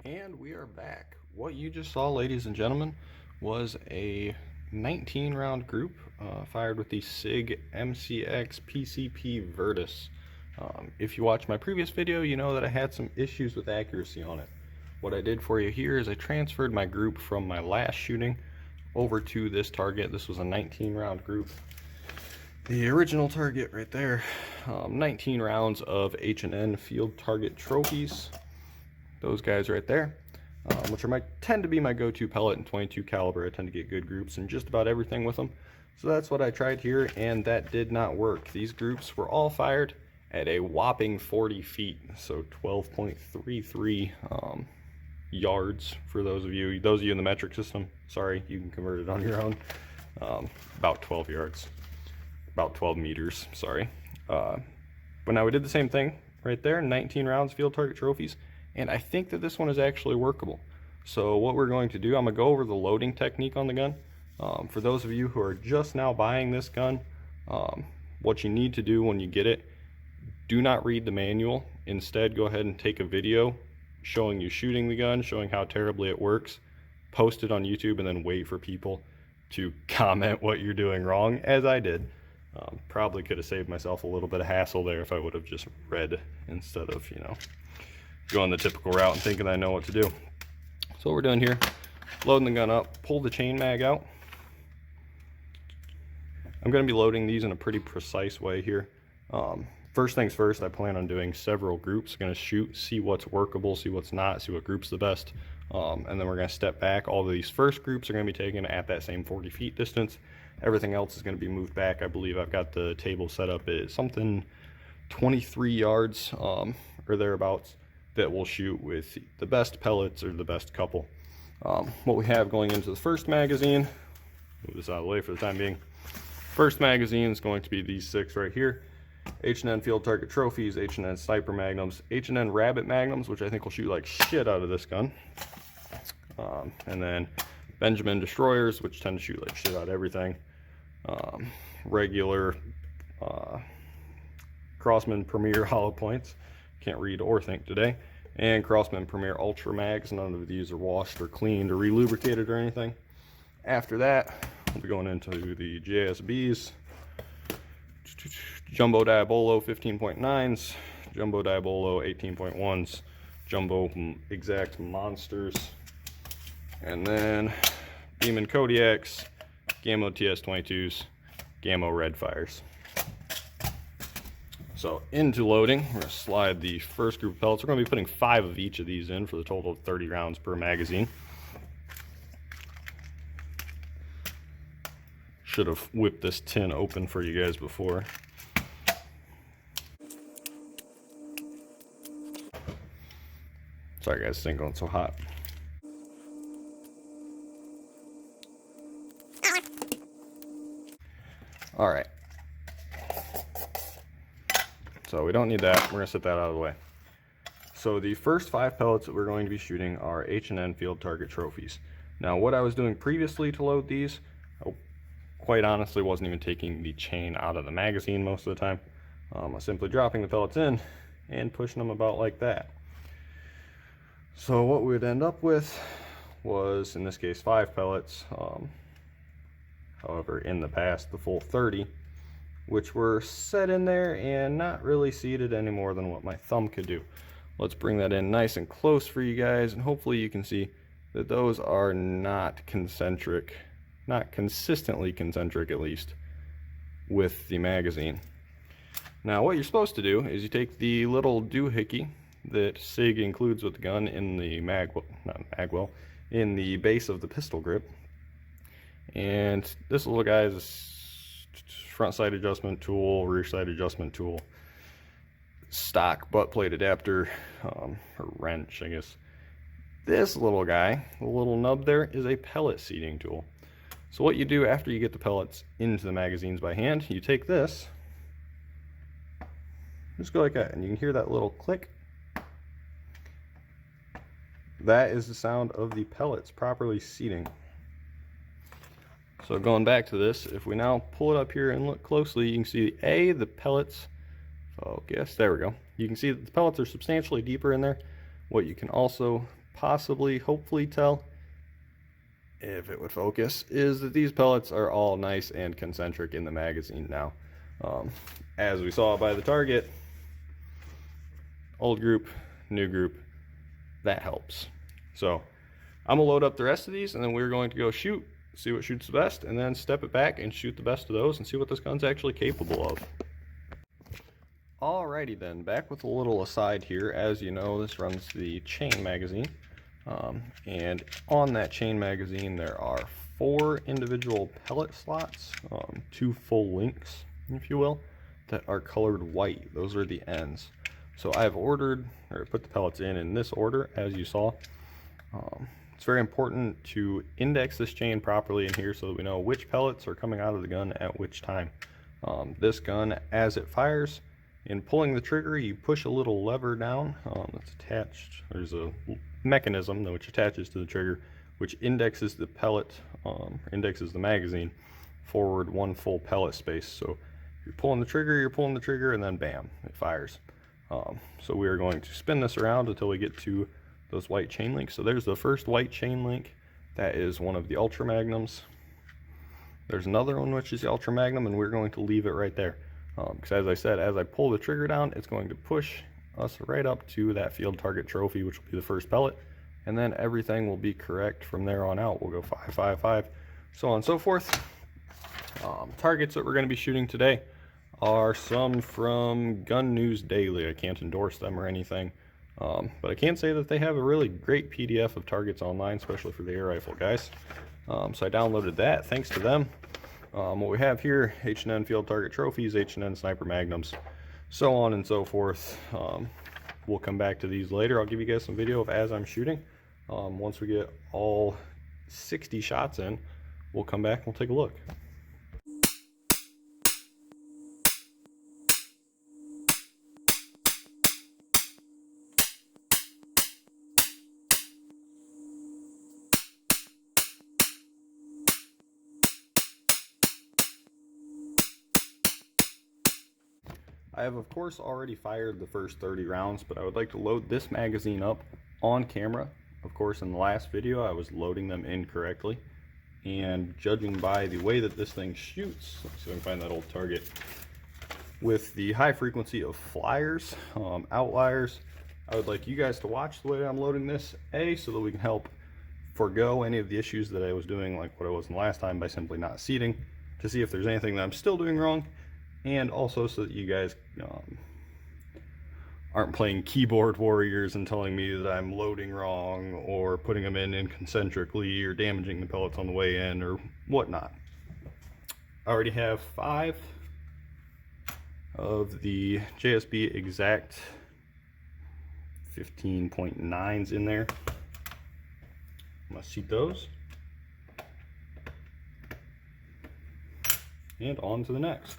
And we are back. What you just saw, ladies and gentlemen, was a 19 round group fired with the SIG MCX PCP Virtus. If you watched my previous video, you know that I had some issues with accuracy on it. What I did for you here is I transferred my group from my last shooting over to this target. This was a 19 round group. The original target right there, 19 rounds of H&N field target trophies. Those guys right there, which tend to be my go-to pellet in 22 caliber. I tend to get good groups in just about everything with them. So that's what I tried here, and that did not work. These groups were all fired at a whopping 40 feet, so 12.33 yards for those of you in the metric system. Sorry, you can convert it on your own. About 12 yards, about 12 meters, sorry. But now we did the same thing right there, 19 rounds field target trophies. And I think that this one is actually workable. So what we're going to do, I'm going to go over the loading technique on the gun. For those of you who are just now buying this gun, what you need to do when you get it, do not read the manual. Instead, go ahead and take a video showing you shooting the gun, showing how terribly it works, post it on YouTube, and then wait for people to comment what you're doing wrong, as I did. Probably could have saved myself a little bit of hassle there if I would have just read instead of, going the typical route and thinking I know what to do. So what we're doing here, loading the gun up, pull the chain mag out. I'm going to be loading these in a pretty precise way here. First things first, I plan on doing several groups. Going to shoot, see what's workable, see what's not, see what group's the best. And then we're going to step back. All of these first groups are going to be taken at that same 40 feet distance. Everything else is going to be moved back. I believe I've got the table set up at something 23 yards or thereabouts, that will shoot with the best pellets or the best couple. What we have going into the first magazine, move this out of the way for the time being. First magazine is going to be these 6 right here. H&N field target trophies, H&N sniper magnums, H&N rabbit magnums, which I think will shoot like shit out of this gun. And then Benjamin destroyers, which tend to shoot like shit out of everything. Regular Crossman Premier hollow points. Can't read or think today. And Crossman Premier Ultra Mags. None of these are washed or cleaned or relubricated or anything. After that, we'll be going into the JSBs. Jumbo Diabolo 15.9s, Jumbo Diabolo 18.1s, Jumbo Exact Monsters, and then Demon Kodiaks, Gammo TS22s, Gammo Red Fires. So into loading, we're going to slide the first group of pellets. We're going to be putting 5 of each of these in for the total of 30 rounds per magazine. Should have whipped this tin open for you guys before. Sorry guys, this ain't going so hot. All right. So we don't need that. We're going to set that out of the way. So the first 5 pellets that we're going to be shooting are H&N field target trophies. Now what I was doing previously to load these, I quite honestly wasn't even taking the chain out of the magazine most of the time. I was simply dropping the pellets in and pushing them about like that. So what we would end up with was, in this case, 5 pellets. However, in the past, the full 30. Which were set in there and not really seated any more than what my thumb could do. Let's bring that in nice and close for you guys, and hopefully you can see that those are not concentric, not consistently concentric at least, with the magazine. Now what you're supposed to do is you take the little doohickey that SIG includes with the gun in the in the base of the pistol grip, and this little guy is front side adjustment tool, rear side adjustment tool, stock butt plate adapter, or wrench, I guess. This little guy, the little nub there, is a pellet seating tool. So what you do after you get the pellets into the magazines by hand, you take this, just go like that, and you can hear that little click. That is the sound of the pellets properly seating. So going back to this, if we now pull it up here and look closely, you can see the pellets, focus, there we go. You can see that the pellets are substantially deeper in there. What you can also possibly, hopefully tell, if it would focus, is that these pellets are all nice and concentric in the magazine now. As we saw by the target, old group, new group, that helps. So I'm gonna load up the rest of these, and then we're going to go shoot, see what shoots the best, and then step it back and shoot the best of those and see what this gun's actually capable of. Alrighty then, back with a little aside here. As you know, this runs the chain magazine, and on that chain magazine there are 4 individual pellet slots, 2 full links, if you will, that are colored white. Those are the ends. So I've ordered, or put the pellets in this order, as you saw. It's very important to index this chain properly in here so that we know which pellets are coming out of the gun at which time. This gun, as it fires, in pulling the trigger, you push a little lever down that's attached. There's a mechanism which attaches to the trigger, which indexes the pellet, indexes the magazine forward 1 full pellet space. So you're pulling the trigger, and then bam, it fires. So we are going to spin this around until we get to those white chain links. So there's the first white chain link. That is one of the Ultra Magnums. There's another one which is the Ultra Magnum, and we're going to leave it right there. Because as I said, as I pull the trigger down, it's going to push us right up to that field target trophy, which will be the first pellet, and then everything will be correct from there on out. We'll go 5, 5, 5, so on and so forth. Targets that we're going to be shooting today are some from Gun News Daily. I can't endorse them or anything, but I can say that they have a really great PDF of targets online, especially for the air rifle guys. So I downloaded that, thanks to them. What we have here, H&N field target trophies, H&N sniper magnums, so on and so forth. We'll come back to these later. I'll give you guys some video of as I'm shooting. Once we get all 60 shots in, we'll come back and we'll take a look. I have of course already fired the first 30 rounds, but I would like to load this magazine up on camera. Of course, in the last video I was loading them incorrectly, and judging by the way that this thing shoots, let's see if I can find that old target, with the high frequency of flyers, outliers, I would like you guys to watch the way I'm loading this, so that we can help forego any of the issues that I was doing, like what I was in the last time, by simply not seating, to see if there's anything that I'm still doing wrong, and also so that you guys aren't playing keyboard warriors and telling me that I'm loading wrong or putting them in concentrically or damaging the pellets on the way in or whatnot. I already have 5 of the JSB exact 15.9s in there. I'm gonna seat those, and on to the next.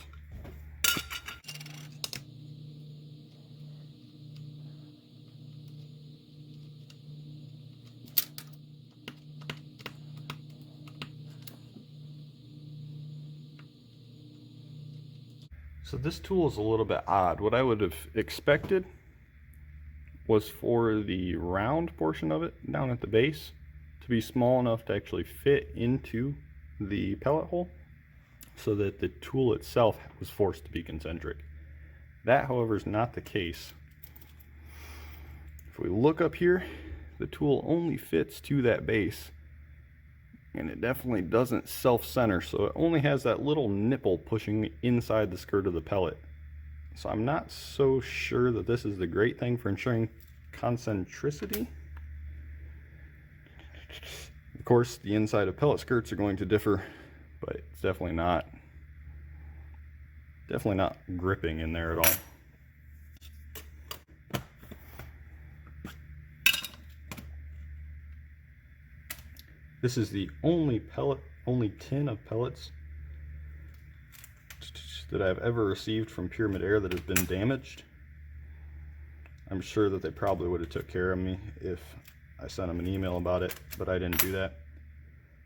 So this tool is a little bit odd. What I would have expected was for the round portion of it down at the base to be small enough to actually fit into the pellet hole, so that the tool itself was forced to be concentric. That, however, is not the case. If we look up here, the tool only fits to that base, and it definitely doesn't self-center, so it only has that little nipple pushing inside the skirt of the pellet. So I'm not so sure that this is the great thing for ensuring concentricity. Of course, the inside of pellet skirts are going to differ, but it's definitely not gripping in there at all. This is the only tin of pellets that I've ever received from Pyramid Air that has been damaged. I'm sure that they probably would have took care of me if I sent them an email about it, but I didn't do that.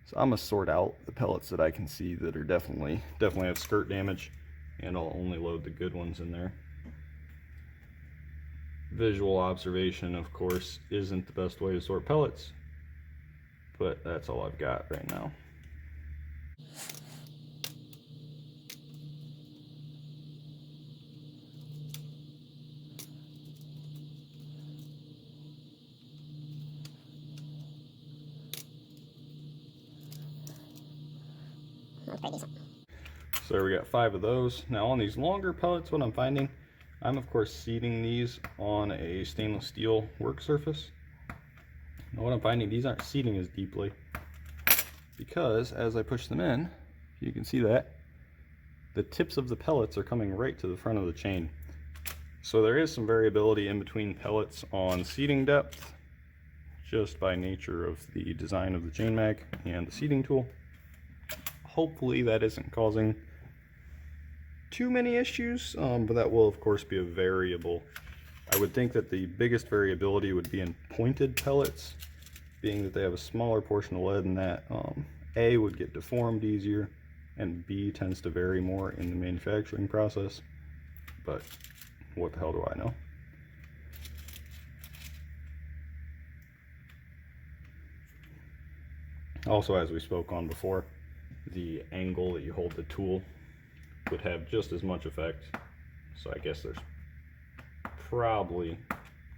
So I'm gonna sort out the pellets that I can see that are definitely have skirt damage, and I'll only load the good ones in there. Visual observation, of course, isn't the best way to sort pellets, but that's all I've got right now. That's pretty decent. So there we got 5 of those. Now on these longer pellets, what I'm finding, I'm of course seating these on a stainless steel work surface. Now what I'm finding, these aren't seating as deeply because as I push them in, you can see that the tips of the pellets are coming right to the front of the chain. So there is some variability in between pellets on seating depth, just by nature of the design of the chain mag and the seating tool. Hopefully that isn't causing too many issues, but that will of course be a variable. I would think that the biggest variability would be in pointed pellets, being that they have a smaller portion of lead, and that A would get deformed easier, and B tends to vary more in the manufacturing process. But what the hell do I know? Also, as we spoke on before, the angle that you hold the tool would have just as much effect. So I guess there's probably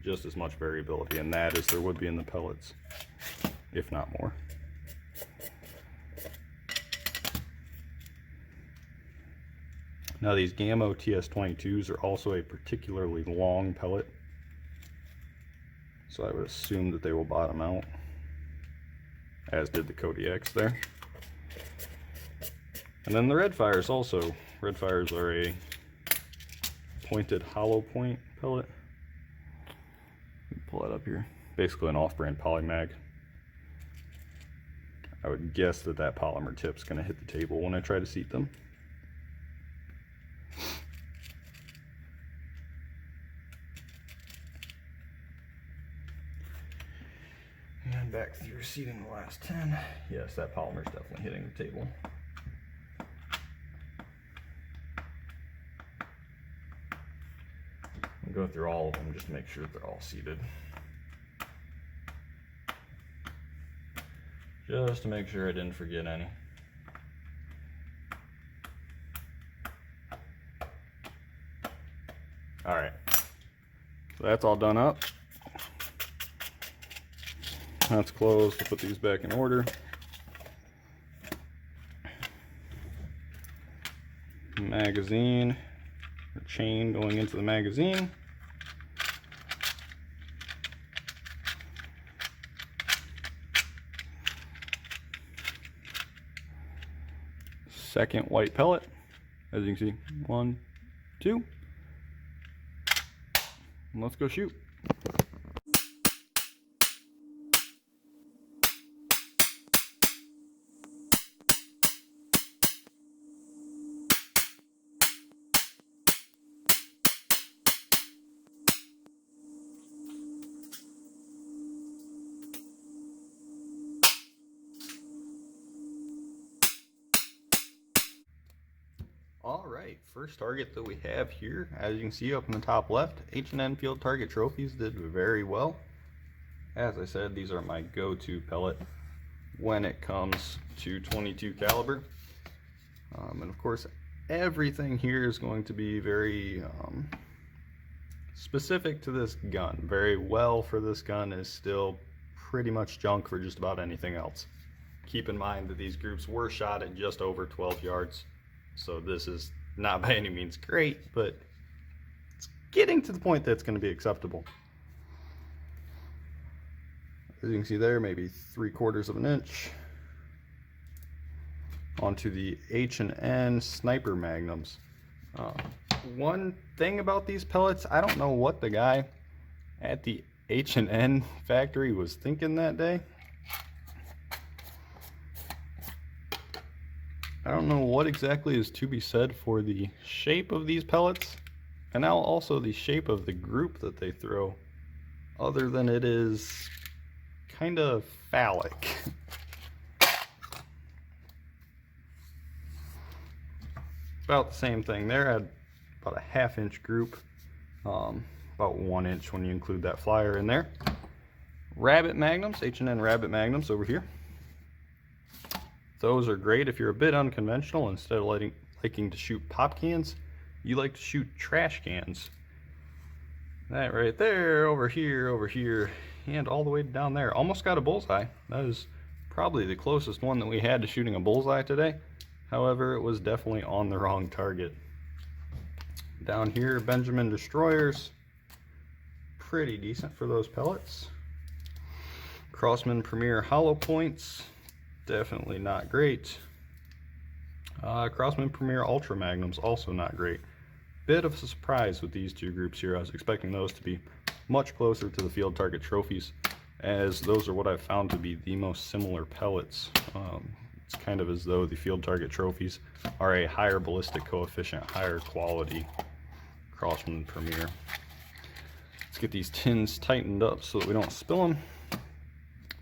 just as much variability in that as there would be in the pellets, if not more. Now these Gammo TS22s are also a particularly long pellet, so I would assume that they will bottom out, as did the Kodiaks there. And then the Redfires also. Redfires are a pointed hollow point pellet. Let me pull it up here. Basically an off-brand polymag. I would guess that that polymer tip's going to hit the table when I try to seat them. And back through seating the last 10. Yes, that polymer's definitely hitting the table. I'll go through all of them just to make sure that they're all seated. Just to make sure I didn't forget any. Alright, so that's all done up. That's closed. We'll put these back in order. Magazine, or chain going into the magazine. Second white pellet, as you can see, 1, 2. And let's go shoot. Alright, first target that we have here, as you can see up in the top left, H&N Field Target Trophies did very well. As I said, these are my go-to pellet when it comes to 22 caliber. And of course, everything here is going to be very specific to this gun. Very well for this gun is still pretty much junk for just about anything else. Keep in mind that these groups were shot at just over 12 yards. So this is not by any means great, but it's getting to the point that's going to be acceptable. As you can see there, maybe 3/4 of an inch onto the H&N Sniper Magnums. One thing about these pellets, I don't know what the guy at the H&N factory was thinking that day. I don't know what exactly is to be said for the shape of these pellets, and now also the shape of the group that they throw, other than it is kind of phallic. About the same thing there, had about a 1/2 inch group. about 1 inch when you include that flyer in there. Rabbit magnums, H&N Rabbit magnums over here. Those are great if you're a bit unconventional. Instead of liking to shoot pop cans, you like to shoot trash cans. That right there, over here, and all the way down there. Almost got a bullseye. That is probably the closest one that we had to shooting a bullseye today. However, it was definitely on the wrong target. Down here, Benjamin Destroyers. Pretty decent for those pellets. Crossman Premier Hollow Points. Definitely not great. Crossman Premier Ultra Magnums, also not great. Bit of a surprise with these two groups here. I was expecting those to be much closer to the field target trophies, as those are what I've found to be the most similar pellets. It's kind of as though the field target trophies are a higher ballistic coefficient, higher quality Crossman Premier. Let's get these tins tightened up so that we don't spill them.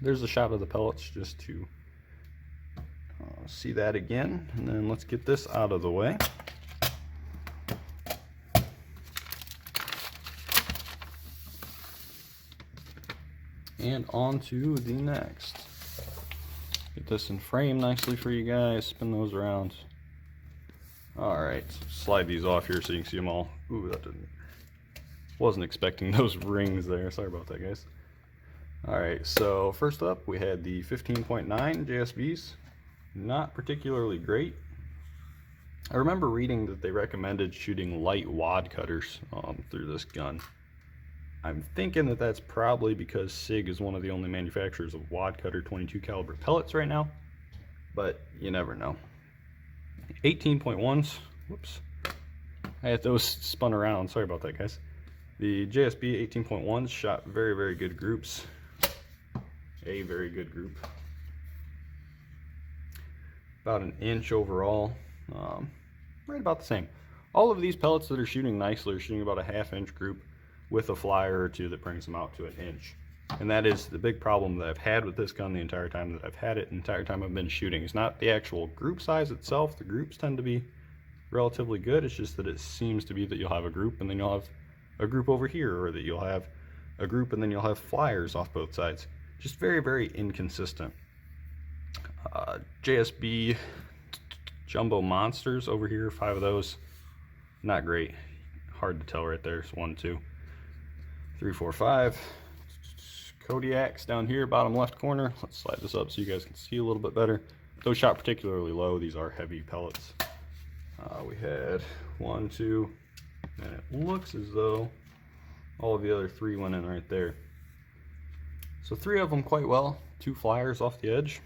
There's a shot of the pellets just to see that again, and then let's get this out of the way. And on to the next. Get this in frame nicely for you guys, spin those around. Alright, slide these off here so you can see them all. Ooh, that didn't... Wasn't expecting those rings there, sorry about that, guys. Alright, so first up we had the 15.9 JSBs. Not particularly great. I remember reading that they recommended shooting light wad cutters through this gun. I'm thinking that that's probably because SIG is one of the only manufacturers of wad cutter 22 caliber pellets right now, but you never know. 18.1s, whoops, I had those spun around, sorry about that, guys. The JSB 18.1s shot very, very good groups. A very good group. About an inch overall, right about the same. All of these pellets that are shooting nicely are shooting about a half-inch group with a flyer or two that brings them out to an inch. And that is the big problem that I've had with this gun the entire time that I've had it, the entire time I've been shooting. It's not the actual group size itself. The groups tend to be relatively good. It's just that it seems to be that you'll have a group and then you'll have a group over here, or that you'll have a group and then you'll have flyers off both sides. Just very, very inconsistent. JSB Jumbo Monsters over here, 5 of those. Not great. Hard to tell right there. It's 1, 2, 3, 4, 5. Kodiaks down here, bottom left corner. Let's slide this up so you guys can see a little bit better. Those shot particularly low. These are heavy pellets. We had 1, 2, and it looks as though all of the other 3 went in right there. So 3 of them quite well. 2 flyers off the edge.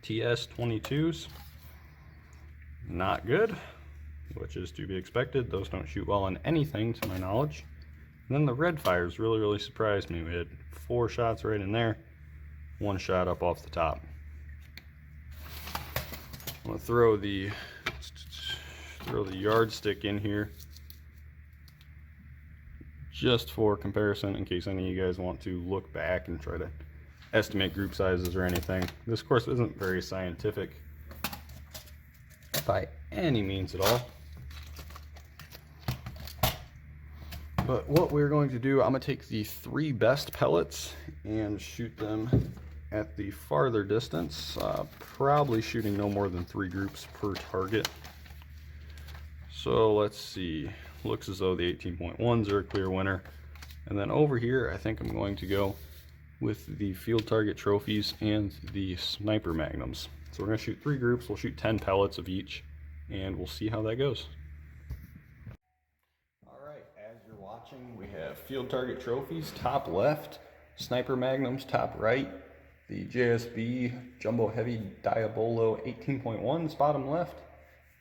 TS 22s. Not good, which is to be expected. Those don't shoot well on anything to my knowledge. And then the red fires really surprised me. We had 4 shots right in there, 1 shot up off the top. I'm gonna throw the yardstick in here just for comparison, in case any of you guys want to look back and try to estimate group sizes or anything. This, of course, isn't very scientific by any means at all. But what we're going to do, I'm going to take the 3 best pellets and shoot them at the farther distance, probably shooting no more than 3 groups per target. So let's see, looks as though the 18.1s are a clear winner. And then over here, I think I'm going to go with the field target trophies and the sniper magnums. So we're going to shoot 3 groups, we'll shoot 10 pellets of each, and we'll see how that goes. Alright, as you're watching, we have field target trophies top left, sniper magnums top right, the JSB Jumbo Heavy Diabolo 18.1s bottom left,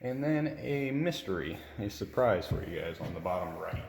and then a mystery, a surprise for you guys on the bottom right.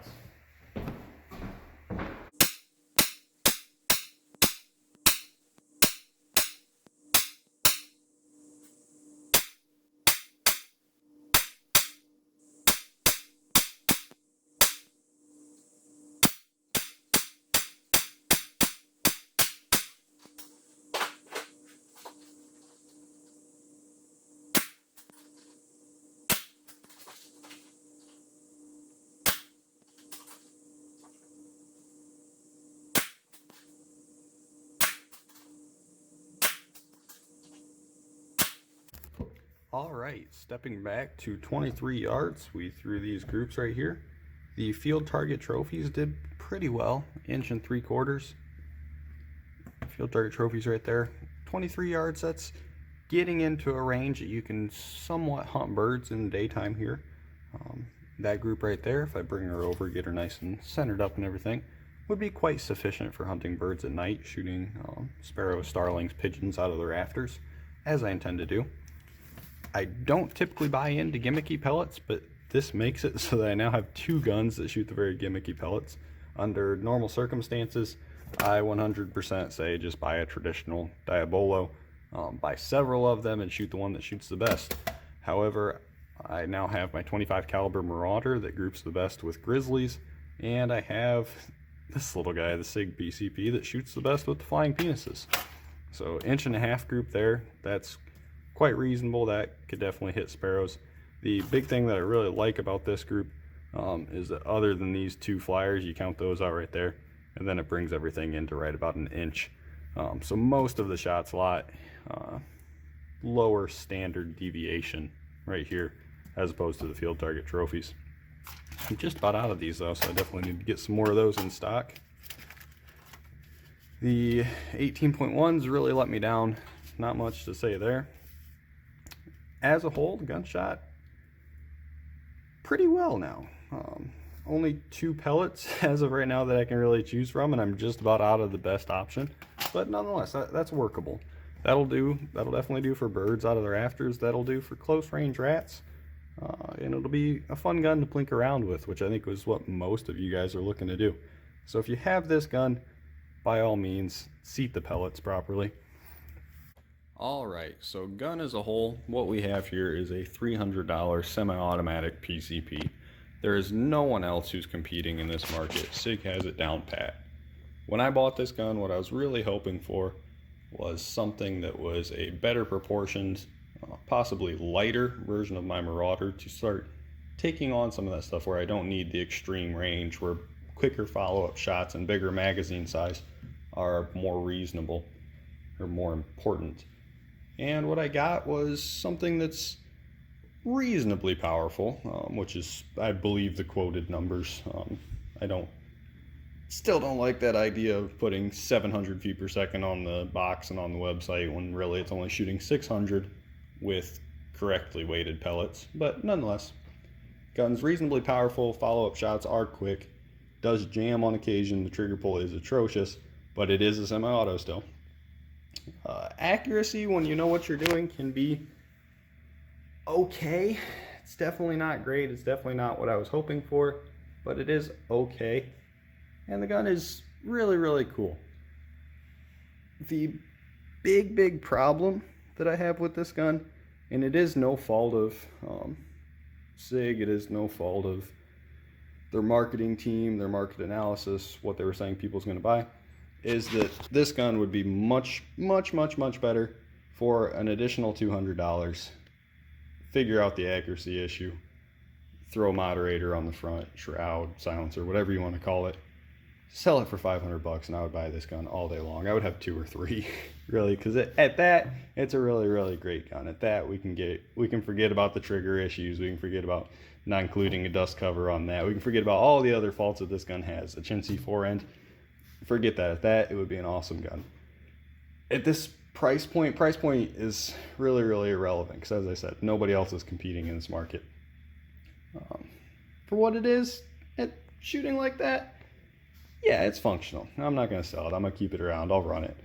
All right, stepping back to 23 yards, we threw these groups right here. The field target trophies did pretty well, 1.75 inches. Field target trophies right there. 23 yards, that's getting into a range that you can somewhat hunt birds in the daytime here. That group right there, if I bring her over, get her nice and centered up and everything, would be quite sufficient for hunting birds at night, shooting sparrows, starlings, pigeons out of the rafters, as I intend to do. I don't typically buy into gimmicky pellets, but this makes it so that I now have 2 guns that shoot the very gimmicky pellets. Under normal circumstances, I 100% say just buy a traditional Diabolo, buy several of them and shoot the one that shoots the best. However, I now have my 25 caliber Marauder that groups the best with grizzlies, and I have this little guy, the SIG PCP, that shoots the best with the flying penises. So 1.5 inch group there, that's quite reasonable. That could definitely hit sparrows. The big thing that I really like about this group is that other than these 2 flyers, you count those out right there, and then it brings everything into right about 1 inch. So most of the shots, a lot lower standard deviation right here as opposed to the field target trophies. I'm just about out of these though, so I definitely need to get some more of those in stock. The 18.1s really let me down. Not much to say there. As a whole, the gun shot pretty well now. Only 2 pellets as of right now that I can really choose from, and I'm just about out of the best option. But nonetheless, that's workable. That'll do. That'll definitely do for birds out of the rafters. That'll do for close range rats. And it'll be a fun gun to plink around with, which I think was what most of you guys are looking to do. So if you have this gun, by all means, seat the pellets properly. Alright, so gun as a whole, what we have here is a $300 semi-automatic PCP. There is no one else who's competing in this market. SIG has it down pat. When I bought this gun, what I was really hoping for was something that was a better proportioned, possibly lighter version of my Marauder to start taking on some of that stuff where I don't need the extreme range, where quicker follow-up shots and bigger magazine size are more reasonable or more important. And what I got was something that's reasonably powerful, which is, I believe, the quoted numbers. Still don't like that idea of putting 700 feet per second on the box and on the website when really it's only shooting 600 with correctly weighted pellets. But nonetheless, gun's reasonably powerful, follow-up shots are quick, does jam on occasion, the trigger pull is atrocious, but it is a semi-auto still. Accuracy, when you know what you're doing, can be okay. It's definitely not great, it's definitely not what I was hoping for, but it is okay. And the gun is really, really cool. The big problem that I have with this gun, and it is no fault of SIG, it is no fault of their marketing team, their market analysis, what they were saying people's going to buy, is that this gun would be much better for an additional $200. Figure out the accuracy issue, throw a moderator on the front, shroud, silencer, whatever you want to call it, sell it for $500 and I would buy this gun all day long. I would have 2 or 3 really, because at that it's a really great gun. At that we can forget about the trigger issues, we can forget about not including a dust cover on that, we can forget about all the other faults that this gun has. A Chin C4 end, forget that. At that it would be an awesome gun. At this price point is really irrelevant, because as I said, nobody else is competing in this market. For what it is, at shooting like that, yeah, it's functional. I'm not going to sell it. I'm going to keep it around. I'll run it.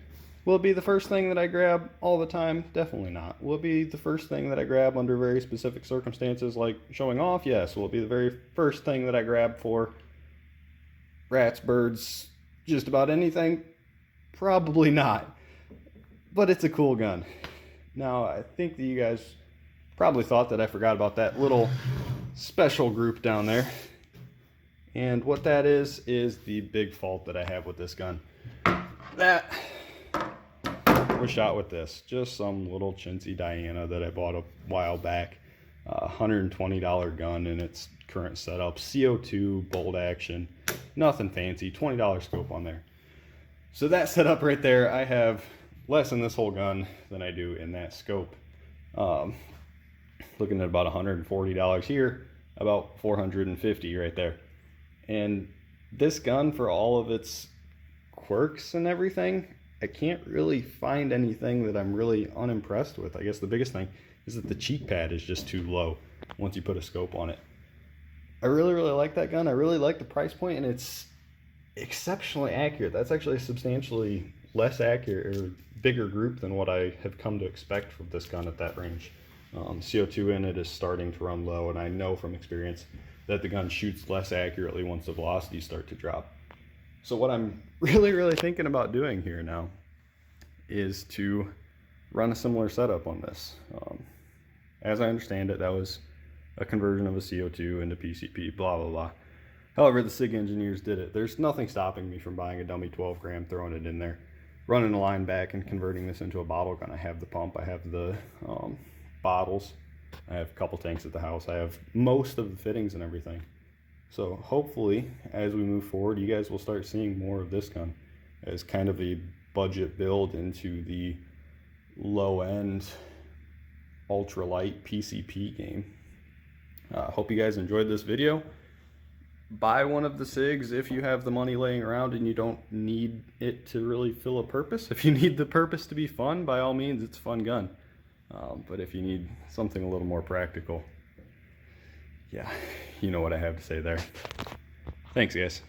Will it be the first thing that I grab all the time? Definitely not. Will it be the first thing that I grab under very specific circumstances like showing off? Yes. Will it be the very first thing that I grab for rats, birds, just about anything? Probably not. But it's a cool gun. Now, I think that you guys probably thought that I forgot about that little special group down there. And what that is the big fault that I have with this gun. That was shot with this. Just some little chintzy Diana that I bought a while back. $120 gun in its current setup. CO2, bolt action, nothing fancy, $20 scope on there. So that setup right there, I have less in this whole gun than I do in that scope. Looking at about $140 here, about $450 right there. And this gun, for all of its quirks and everything, I can't really find anything that I'm really unimpressed with. I guess the biggest thing is that the cheek pad is just too low once you put a scope on it. I really like that gun. I really like the price point, and it's exceptionally accurate. That's actually a substantially less accurate or bigger group than what I have come to expect from this gun at that range. CO2 in it is starting to run low, and I know from experience that the gun shoots less accurately once the velocities start to drop. So what I'm really thinking about doing here now is to run a similar setup on this. As I understand it, that was a conversion of a CO2 into PCP, blah blah. However, the SIG engineers did it. There's nothing stopping me from buying a dummy 12 gram, throwing it in there, running a line back and converting this into a bottle gun. I have the pump, I have the bottles, I have a couple tanks at the house, I have most of the fittings and everything. So hopefully, as we move forward, you guys will start seeing more of this gun as kind of a budget build into the low-end, ultralight PCP game. Hope you guys enjoyed this video. Buy one of the SIGs if you have the money laying around and you don't need it to really fill a purpose. If you need the purpose to be fun, by all means, it's a fun gun. But if you need something a little more practical, yeah, you know what I have to say there. Thanks, guys.